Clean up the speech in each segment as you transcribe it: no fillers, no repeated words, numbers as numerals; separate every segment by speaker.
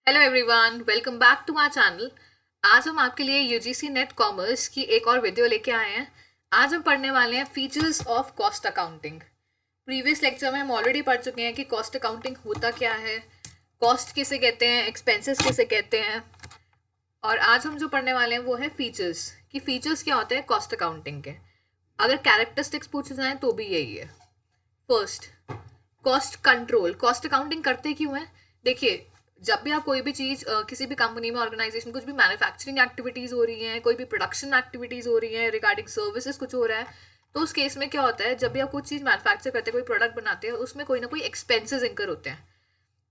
Speaker 1: Hello everyone, welcome back to my channel. आज हम आपके लिए यूजीसी नेट कॉमर्स की एक और वीडियो लेके आए हैं। आज हम पढ़ने वाले हैं features of cost accounting. Previous lecture में हम ऑलरेडी पढ़ चुके हैं कि कॉस्ट अकाउंटिंग होता क्या है, कॉस्ट किसे कहते हैं, एक्सपेंसेस किसे कहते हैं। और आज हम जो पढ़ने वाले हैं वो है फीचर्स, कि फीचर्स क्या होते हैं कॉस्ट अकाउंटिंग के। अगर कैरेक्टरिस्टिक्स पूछे जाएँ तो भी यही है। First, cost control. Cost accounting करते क्यों है? देखिए, जब भी आप कोई भी चीज़ किसी भी कंपनी में, ऑर्गेनाइजेशन, कुछ भी मैन्युफैक्चरिंग एक्टिविटीज़ हो रही हैं, कोई भी प्रोडक्शन एक्टिविटीज़ हो रही हैं, रिगार्डिंग सर्विसेज कुछ हो रहा है, तो उस केस में क्या होता है, जब भी आप कुछ चीज़ मैन्युफैक्चर करते हैं, कोई प्रोडक्ट बनाते हैं, उसमें कोई ना कोई एक्सपेंसेस इंकर होते हैं।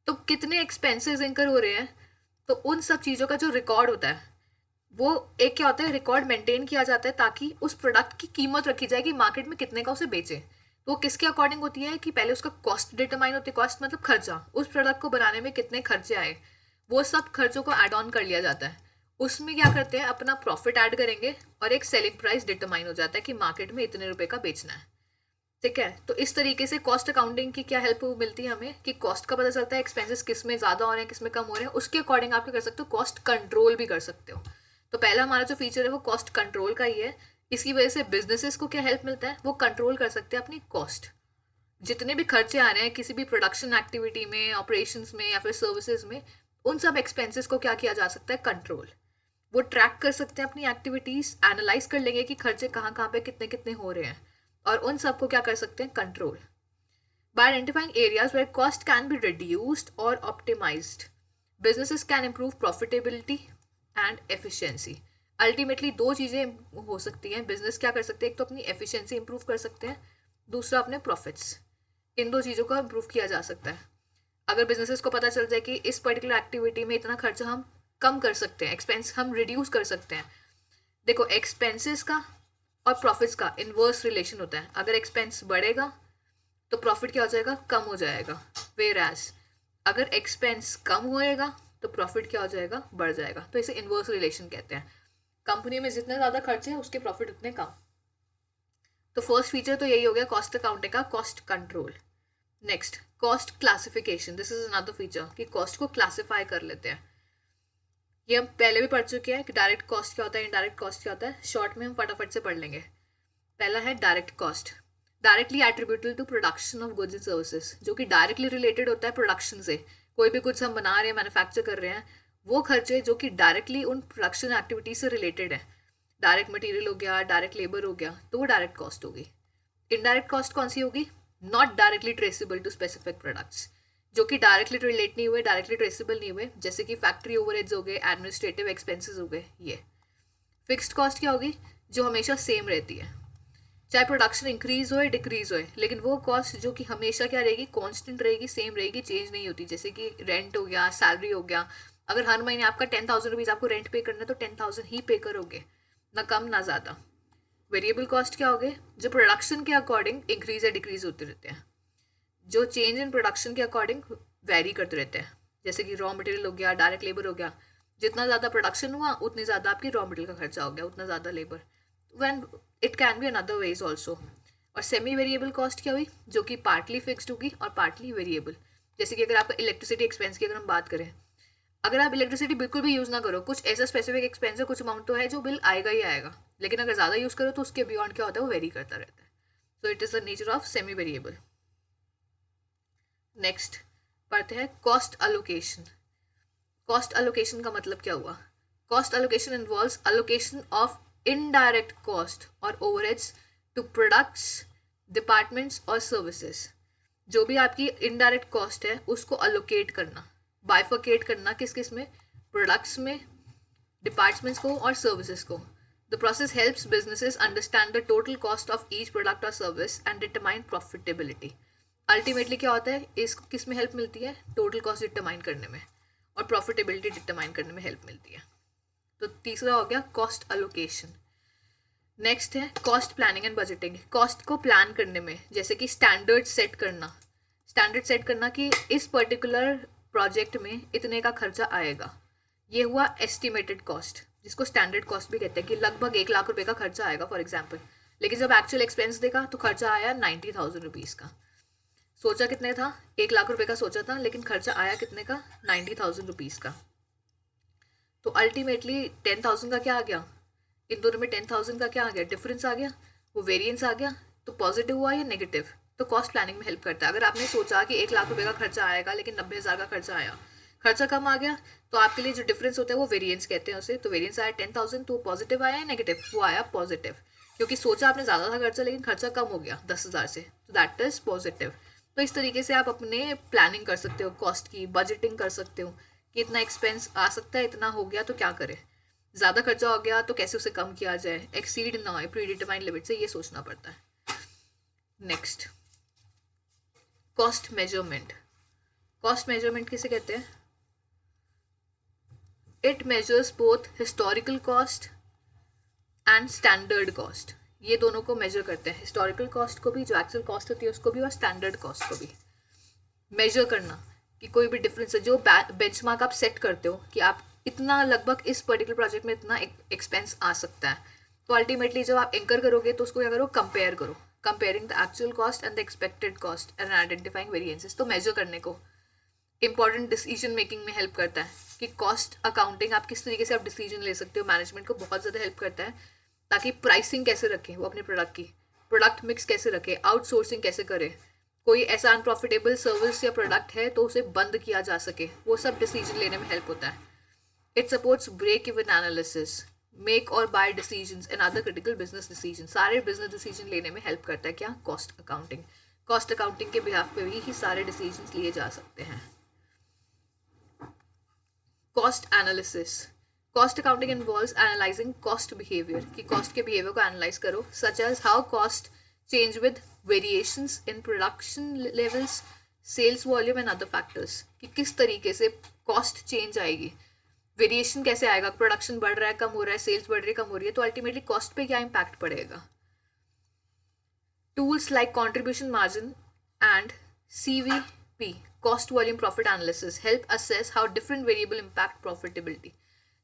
Speaker 1: तो कितने एक्सपेंसेस इंकर हो रहे हैं, तो उन सब चीज़ों का जो रिकॉर्ड होता है, वो एक क्या होता है, रिकॉर्ड मेंटेन किया जाता है ताकि उस प्रोडक्ट की कीमत रखी जाए कि मार्केट में कितने का उसे बेचे। तो वो किसके अकॉर्डिंग होती है कि पहले उसका कॉस्ट डिटरमाइन होती है। कॉस्ट मतलब खर्चा, उस प्रोडक्ट को बनाने में कितने खर्चे आए, वो सब खर्चों को ऐड ऑन कर लिया जाता है। उसमें क्या करते हैं, अपना प्रॉफिट ऐड करेंगे और एक सेलिंग प्राइस डिटरमाइन हो जाता है कि मार्केट में इतने रुपए का बेचना है। ठीक है, तो इस तरीके से कॉस्ट अकाउंटिंग की क्या हेल्प मिलती है हमें कि कॉस्ट का पता चलता है, एक्सपेंसेस किस में ज़्यादा हो रहे हैं, किस में कम हो रहे हैं। उसके अकॉर्डिंग आप क्या कर सकते हो, कॉस्ट कंट्रोल भी कर सकते हो। तो पहला हमारा जो फीचर है वो कॉस्ट कंट्रोल का ही है। इसकी वजह से बिजनेसेस को क्या हेल्प मिलता है, वो कंट्रोल कर सकते हैं अपनी कॉस्ट। जितने भी खर्चे आ रहे हैं किसी भी प्रोडक्शन एक्टिविटी में, ऑपरेशंस में या फिर सर्विसेज में, उन सब एक्सपेंसेस को क्या किया जा सकता है, कंट्रोल। वो ट्रैक कर सकते हैं अपनी एक्टिविटीज, एनालाइज कर लेंगे कि खर्चे कहाँ कहाँ पे कितने कितने हो रहे हैं, और उन सबको क्या कर सकते हैं, control. By identifying areas where cost can be reduced और optimised, businesses can improve profitability and efficiency। Ultimately दो चीज़ें हो सकती हैं, बिजनेस क्या कर सकते हैं, एक तो अपनी एफिशिएंसी इंप्रूव कर सकते हैं, दूसरा अपने प्रॉफिट्स। इन दो चीज़ों को इंप्रूव किया जा सकता है अगर बिजनेसेस को पता चल जाए कि इस पर्टिकुलर एक्टिविटी में इतना खर्चा हम कम कर सकते हैं, एक्सपेंस हम रिड्यूस कर सकते हैं। देखो, एक्सपेंसेस का और प्रॉफिट्स का इन्वर्स रिलेशन होता है। अगर एक्सपेंस बढ़ेगा तो प्रॉफिट क्या हो जाएगा, कम हो जाएगा। वेयर एज अगर एक्सपेंस कम होएगा तो प्रॉफिट क्या हो जाएगा, बढ़ जाएगा। तो इसे इन्वर्स रिलेशन कहते हैं। कंपनी में जितने ज़्यादा खर्चे हैं उसके प्रॉफिट उतने कम। तो फर्स्ट फीचर तो यही हो गया कॉस्ट अकाउंटिंग का, cost control. Next, cost classification. This is another feature कि कॉस्ट को क्लासिफाई कर लेते हैं। ये हम पहले भी पढ़ चुके हैं कि डायरेक्ट कॉस्ट क्या होता है, इनडायरेक्ट कॉस्ट क्या होता है। शॉर्ट में हम फटाफट से पढ़ लेंगे। पहला है direct cost, directly attributable to production of goods and services, जो कि डायरेक्टली रिलेटेड होता है प्रोडक्शन से। कोई भी गुड्स हम बना रहे हैं, मैन्युफैक्चर कर रहे हैं, वो खर्चे जो कि डायरेक्टली उन प्रोडक्शन एक्टिविटी से रिलेटेड है। डायरेक्ट मटेरियल हो गया, डायरेक्ट लेबर हो गया, तो वो डायरेक्ट कॉस्ट होगी। इनडायरेक्ट कॉस्ट कौन सी होगी, not directly traceable to specific products, जो कि डायरेक्टली रिलेट नहीं हुए, डायरेक्टली ट्रेसेबल नहीं हुए, जैसे कि फैक्ट्री ओवरहेड्स हो गए, एडमिनिस्ट्रेटिव एक्सपेंसेस हो गए। ये फिक्स्ड कॉस्ट क्या होगी, जो हमेशा सेम रहती है, चाहे प्रोडक्शन इंक्रीज हो डिक्रीज हो, लेकिन वो कॉस्ट जो कि हमेशा क्या रहेगी, कांस्टेंट रहेगी, सेम रहेगी, चेंज नहीं होती। जैसे कि रेंट हो गया, सैलरी हो गया। अगर हर महीने आपका 10,000 रुपीज़ आपको रेंट पे करना है तो 10,000 ही पे करोगे, ना कम ना ज़्यादा। वेरिएबल कॉस्ट क्या हो गए, जो प्रोडक्शन के अकॉर्डिंग इंक्रीज या डिक्रीज होते रहते हैं, जो चेंज इन प्रोडक्शन के अकॉर्डिंग वेरी करते रहते हैं। जैसे कि रॉ मटेरियल हो गया, डायरेक्ट लेबर हो गया। जितना ज़्यादा प्रोडक्शन हुआ उतनी ज़्यादा आपकी रॉ मटेरियल का खर्चा हो गया, उतना ज़्यादा labour. When it can be another veg also. और सेमी वेरिएबल कॉस्ट क्या हुई, जो कि पार्टली फिक्स्ड होगी और पार्टली वेरिएबल। जैसे कि अगर आपका इलेक्ट्रिसिटी एक्सपेंस की अगर हम बात करें, अगर आप इलेक्ट्रिसिटी बिल्कुल भी यूज़ ना करो, कुछ ऐसा स्पेसिफिक एक्सपेंस है, कुछ अमाउंट तो है जो बिल आएगा ही आएगा, लेकिन अगर ज़्यादा यूज़ करो तो उसके बियॉन्ड क्या होता है, वो वेरी करता रहता है। So it is the nature of semi variable. Next पढ़ते हैं कॉस्ट अलोकेशन। कॉस्ट अलोकेशन का मतलब क्या हुआ, cost allocation involves allocation of indirect cost और ओवरहेड्स टू प्रोडक्ट्स, डिपार्टमेंट्स और सर्विसेज। जो भी आपकी इनडायरेक्ट कॉस्ट है उसको अलोकेट करना, बाइफर्केट करना, किस किस में, प्रोडक्ट्स में, डिपार्टमेंट्स को और सर्विसेज को। The process helps businesses understand the total cost of each product और service and determine profitability. Ultimately क्या होता है, इसको किस में हेल्प मिलती है, टोटल कॉस्ट डिटरमाइन करने में और प्रॉफिटेबिलिटी डिटरमाइन करने में हेल्प मिलती है। तो तीसरा हो गया कॉस्ट अलोकेशन। नेक्स्ट है cost planning and budgeting. Cost को प्लान करने में, जैसे कि स्टैंडर्ड सेट करना, स्टैंडर्ड सेट करना कि इस पर्टिकुलर प्रोजेक्ट में इतने का खर्चा आएगा। ये हुआ एस्टिमेटेड कॉस्ट, जिसको स्टैंडर्ड कॉस्ट भी कहते हैं, कि लगभग 1 लाख रुपए का खर्चा आएगा फॉर एग्जाम्पल, लेकिन जब एक्चुअल एक्सपेंस देखा तो खर्चा आया 90,000 रुपीज़ का। सोचा कितने था, 1 लाख रुपए का सोचा था, लेकिन खर्चा आया कितने का, 90,000 रुपीज़ का। तो अल्टीमेटली 10,000 का क्या आ गया, इन दोनों में 10,000 का क्या आ गया, डिफरेंस आ गया, वो वेरिएंस आ गया। तो पॉजिटिव हुआ या नेगेटिव, तो कॉस्ट प्लानिंग में हेल्प करता है। अगर आपने सोचा कि 1 लाख रुपए का खर्चा आएगा लेकिन 90,000 का खर्चा आया, खर्चा कम आ गया, तो आपके लिए जो डिफरेंस होता है वो वेरिएंस कहते हैं उसे। तो वेरिएंस आया 10,000, तो पॉजिटिव आया या नेगेटिव, वो आया पॉजिटिव, क्योंकि सोचा आपने ज़्यादा था खर्चा लेकिन खर्चा कम हो गया 10,000 से, तो दैट इज पॉजिटिव। तो इस तरीके से आप अपने प्लानिंग कर सकते हो, कॉस्ट की बजटिंग कर सकते हो कि इतना एक्सपेंस आ सकता है, इतना हो गया तो क्या करें, ज़्यादा खर्चा हो गया तो कैसे उसे कम किया जाए, एक्सीड ना हो प्री डिटरमाइंड लिमिट से, ये सोचना पड़ता है। Next, cost measurement. Cost measurement किसे कहते हैं, it measures both historical cost and standard cost. ये दोनों को मेजर करते हैं, हिस्टोरिकल कॉस्ट को भी, जो एक्चुअल कॉस्ट होती है उसको भी, और स्टैंडर्ड कॉस्ट को भी मेजर करना कि कोई भी डिफरेंस है। जो बेंचमार्क आप सेट करते हो कि आप इतना लगभग इस पर्टिकुलर प्रोजेक्ट में इतना एक्सपेंस आ सकता है, तो अल्टीमेटली जब आप एंकर करोगे तो उसको क्या करो, कंपेयर करो, comparing the actual cost and the expected cost and identifying variances. तो मेजर करने को इंपॉर्टेंट डिसीजन मेकिंग में हेल्प करता है कि कॉस्ट अकाउंटिंग आप किस तरीके से आप डिसीजन ले सकते हो, मैनेजमेंट को बहुत ज़्यादा हेल्प करता है, ताकि प्राइसिंग कैसे रखें वो अपने प्रोडक्ट की, प्रोडक्ट मिक्स कैसे रखें, आउटसोर्सिंग कैसे करें, कोई ऐसा अनप्रॉफिटेबल सर्विस या प्रोडक्ट है तो उसे बंद किया जा सके, वो सब डिसीजन लेने में हेल्प होता है। It supports break even analysis, make or buy decisions and other critical business decision. सारे बिजनेस डिसीजन लेने में हेल्प करता है क्या, कॉस्ट अकाउंटिंग। कॉस्ट अकाउंटिंग के बिहाफ पे ही सारे डिसीजंस लिए जा सकते हैं। Cost analysis, cost accounting involves analysing cost behaviour, कि कॉस्ट के बिहेवियर को एनालाइज करो, such as how cost change with variations in production levels, sales volume and other factors, कि किस तरीके से कॉस्ट चेंज आएगी, वेरिएशन कैसे आएगा, प्रोडक्शन बढ़ रहा है कम हो रहा है, सेल्स बढ़ रही है कम हो रही है, तो अल्टीमेटली कॉस्ट पे क्या इम्पैक्ट पड़ेगा। Tools like contribution margin and CVP, cost volume profit analysis, help assess how different variable impact profitability।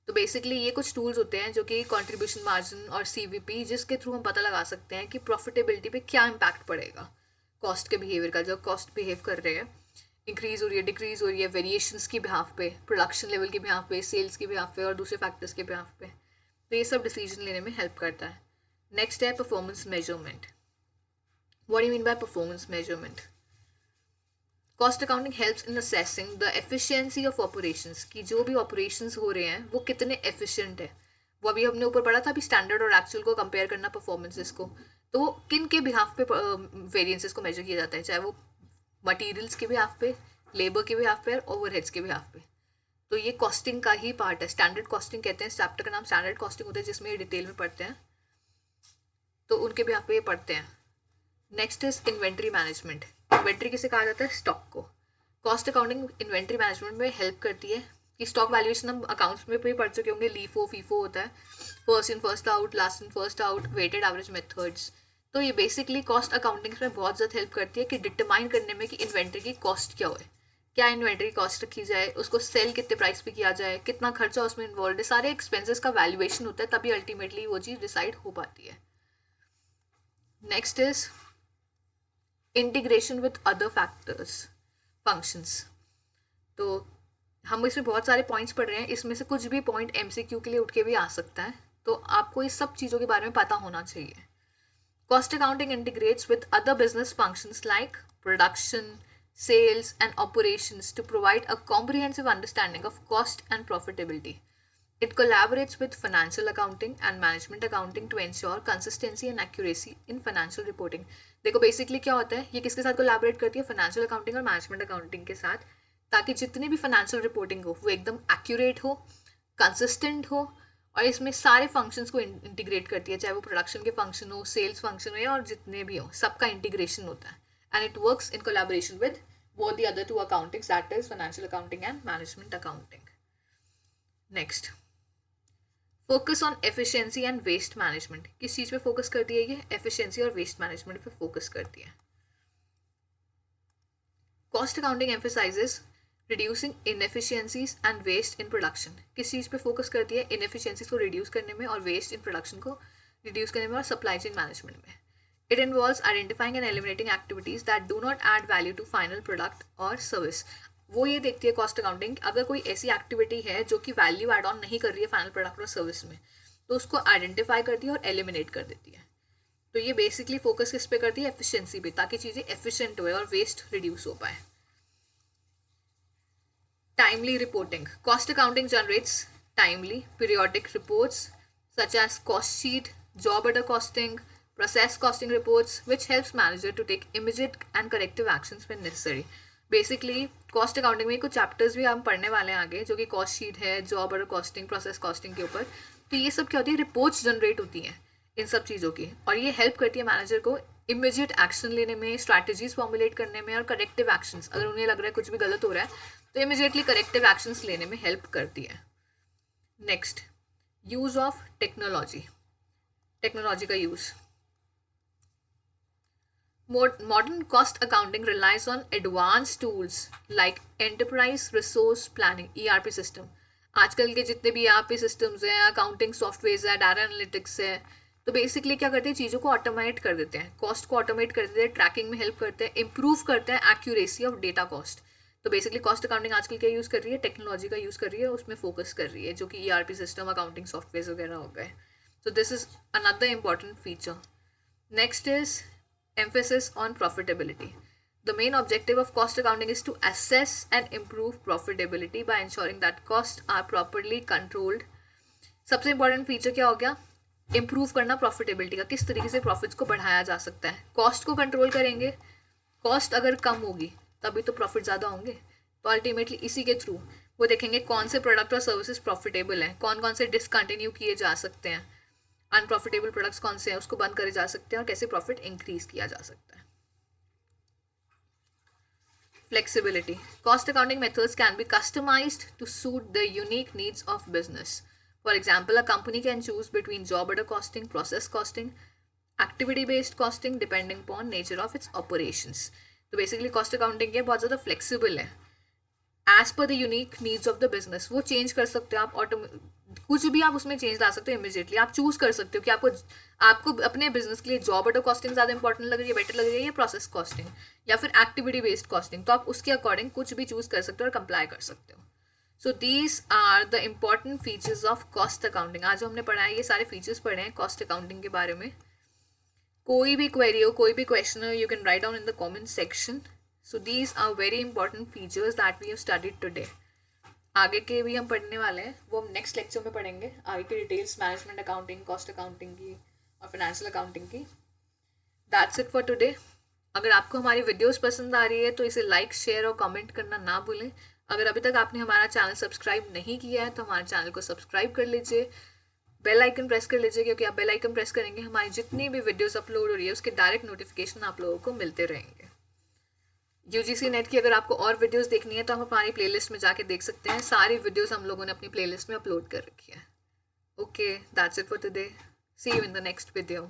Speaker 1: तो बेसिकली ये कुछ टूल्स होते हैं जो कि कंट्रीब्यूशन मार्जिन और CVP, जिसके थ्रू हम पता लगा सकते हैं कि प्रॉफिटेबिलिटी पे क्या इम्पैक्ट पड़ेगा कॉस्ट के बिहेवियर का, जो कॉस्ट बिहेव कर रहे हैं, इंक्रीज हो रही है, डिक्रीज हो रही है, वेरिएशंस की बिहाफ पे, प्रोडक्शन लेवल के बिहाफ पे, सेल्स के बिहाफ पे और दूसरे फैक्टर्स के बिहाफ पे। तो ये सब डिसीजन लेने में हेल्प करता है। नेक्स्ट है performance measurement. What do you mean by performance measurement? Cost accounting helps in assessing the efficiency of operations, कि जो भी ऑपरेशंस हो रहे हैं वो कितने एफिशिएंट है। वो अभी हमने ऊपर पढ़ा था, अभी स्टैंडर्ड और एक्चुअल को कंपेयर करना परफॉर्मेंसेस को, तो वो किन के बिहाफ पे वेरिएंसेस को मेजर किया जाता है, चाहे वो मटीरियल्स के बिहाफ पे, लेबर के बिहाफ पे और ओवरहेड्स के बिहाफ पे। तो ये कॉस्टिंग का ही पार्ट है, स्टैंडर्ड कॉस्टिंग कहते हैं, चैप्टर का नाम स्टैंडर्ड कॉस्टिंग होता है, जिसमें ये डिटेल में पढ़ते हैं, तो उनके बिहाफ पे ये पढ़ते हैं। Next is inventory management. Inventory किसे कहा जाता है, स्टॉक को। कॉस्ट अकाउंटिंग इन्वेंट्री मैनेजमेंट में हेल्प करती है कि स्टॉक वैल्यूएशन हम अकाउंट्स में भी पढ़ चुके होंगे, लीफो फीफो होता है, first in first out, last in first out, weighted average methods. तो ये बेसिकली कॉस्ट अकाउंटिंग में बहुत ज़्यादा हेल्प करती है कि डिटरमाइन करने में कि इन्वेंट्री की कॉस्ट क्या हो, क्या इन्वेंट्री कॉस्ट रखी जाए, उसको सेल कितने प्राइस पे किया जाए, कितना खर्चा उसमें इन्वॉल्व है, सारे एक्सपेंसेस का वैल्यूएशन होता है, तभी अल्टीमेटली वो चीज़ डिसाइड हो पाती है। Next is integration with other factors functions. तो हम इसमें बहुत सारे पॉइंट्स पढ़ रहे हैं, इसमें से कुछ भी पॉइंट MCQ के लिए उठ के भी आ सकता है, तो आपको इस सब चीज़ों के बारे में पता होना चाहिए। Cost accounting integrates with other business functions like production, sales and operations to provide a comprehensive understanding of cost and profitability. It collaborates with financial accounting and management accounting to ensure consistency and accuracy in financial reporting. देखो basically क्या होता है, ये किसके साथ collaborate करती है, financial accounting और मैनेजमेंट अकाउंटिंग के साथ, ताकि जितनी भी फाइनेंशियल रिपोर्टिंग हो वो एकदम एक्यूरेट हो, कंसिस्टेंट हो, और इसमें सारे फंक्शंस को इंटीग्रेट करती है, चाहे वो प्रोडक्शन के फंक्शन हो, सेल्स फंक्शन हो, या और जितने भी हो, सबका इंटीग्रेशन होता है। And it works in collaboration with both the other two accountings, that is financial accounting and management accounting. Next, focus on efficiency and waste management. किस चीज़ पे फोकस करती है ये, efficiency और waste management पे फोकस करती है। Cost accounting emphasizes reducing inefficiencies and waste in production. किस चीज़ पे फोकस करती है, inefficiencies को reduce करने में और waste in production को reduce करने में और supply chain management में। It involves identifying and eliminating activities that do not add value to final product or service. वो ये देखती है कॉस्ट अकाउंटिंग, अगर कोई ऐसी एक्टिविटी है जो कि वैल्यू एड ऑन नहीं कर रही है फाइनल प्रोडक्ट और सर्विस में, तो उसको आइडेंटिफाई करती है और एलिमिनेट कर देती है. तो ये बेसिकली फोकस किस पे करती है? एफिशिएंसी पे, ताकि चीज़ें एफिशिएंट हो और वेस्ट रिड्यूस हो पाए. Timely reporting. Cost accounting generates timely periodic reports such as cost sheet, job order costing, process costing reports, which helps manager to take immediate and corrective actions when necessary. Basically cost accounting में कुछ chapters भी हम पढ़ने वाले हैं आगे, जो कि कॉस्ट शीट है, job order costing, process costing के ऊपर. तो ये सब क्या होती है? रिपोर्ट्स जनरेट होती हैं इन सब चीज़ों की, और ये हेल्प करती है मैनेजर को इमीडिएट एक्शन लेने में, स्ट्रैटेजीज फॉर्मुलेट करने में, और करेक्टिव एक्शंस, अगर उन्हें लग रहा है कुछ भी गलत हो रहा है तो इमीडिएटली करेक्टिव एक्शंस लेने में हेल्प करती है. Next, use of technology. Technology का use. Modern cost accounting relies on advanced tools like enterprise resource planning ERP system. आजकल के जितने भी ERP systems हैं, अकाउंटिंग सॉफ्टवेयर है, डाटा एनालिटिक्स है, तो बेसिकली क्या करते हैं? चीज़ों को ऑटोमेट कर देते हैं, कॉस्ट को ऑटोमेट कर देते हैं, ट्रैकिंग में हेल्प करते हैं, इंप्रूव करते हैं एक्यूरेसी ऑफ डेटा कॉस्ट. तो बेसिकली कॉस्ट अकाउंटिंग आजकल क्या यूज़ कर रही है? टेक्नोलॉजी का यूज़ कर रही है, उसमें फोकस कर रही है, जो कि ERP सिस्टम, अकाउंटिंग सॉफ्टवेयर वगैरह हो गए. So this is another important feature. Next is emphasis on profitability. The main objective of cost accounting is to assess and improve profitability by ensuring that costs are properly controlled. सबसे important feature क्या हो गया? Improve करना profitability का, किस तरीके से profits को बढ़ाया जा सकता है. Cost को control करेंगे, cost अगर कम होगी तभी तो profit ज़्यादा होंगे. तो ultimately इसी के थ्रू वो देखेंगे कौन से product और services profitable हैं, कौन कौन से discontinue किए जा सकते हैं, अनप्रॉफिटेबल प्रोडक्ट्स कौन से हैं उसको बंद करे जा सकते हैं, और कैसे प्रॉफिट इंक्रीज किया जा सकता है. Flexibility. Cost accounting methods can be customised to suit the unique needs of business. For example, a company can choose between job order costing, process costing, activity based costing, depending upon nature of its operations. तो basically cost accounting क्या बहुत ज़्यादा flexible है, as per the unique needs of the business. वो change कर सकते हो आप, कुछ भी आप उसमें चेंज ला सकते हो इमीडिएटली. आप चूज कर सकते हो कि आपको अपने बिजनेस के लिए जॉब ऑर्डर कॉस्टिंग ज़्यादा इंपॉर्टेंट लग रही है, बेटर लग रही है, या प्रोसेस कॉस्टिंग, या फिर एक्टिविटी बेस्ड कॉस्टिंग. तो आप उसके अकॉर्डिंग कुछ भी चूज कर सकते हो और कंप्लाई कर सकते हो. So these are the important features of cost accounting. आज जो हमने पढ़ा है, ये सारे फीचर्स पढ़े हैं कॉस्ट अकाउंटिंग के बारे में. कोई भी क्वेरी हो, कोई भी क्वेश्चन हो, you can write down in the comment section. So these are very important features that we have studied today. आगे के भी हम पढ़ने वाले हैं, वो हम नेक्स्ट लेक्चर में पढ़ेंगे. आगे की details management accounting, cost accounting की और फाइनेंशियल अकाउंटिंग की. That's it for today. अगर आपको हमारी वीडियोस पसंद आ रही है तो इसे लाइक, शेयर और कमेंट करना ना भूलें. अगर अभी तक आपने हमारा चैनल सब्सक्राइब नहीं किया है तो हमारे चैनल को सब्सक्राइब कर लीजिए, बेल आइकन प्रेस कर लीजिए, क्योंकि आप बेल आइकन प्रेस करेंगे हमारी जितनी भी वीडियोस अपलोड हो रही है उसके डायरेक्ट नोटिफिकेशन आप लोगों को मिलते रहेंगे. UGC नेट की अगर आपको और वीडियोस देखनी है तो हम हमारी प्लेलिस्ट में जाके देख सकते हैं. सारी वीडियोस हम लोगों ने अपनी प्लेलिस्ट में अपलोड कर रखी है. Okay, that's it for today. See you in the next video.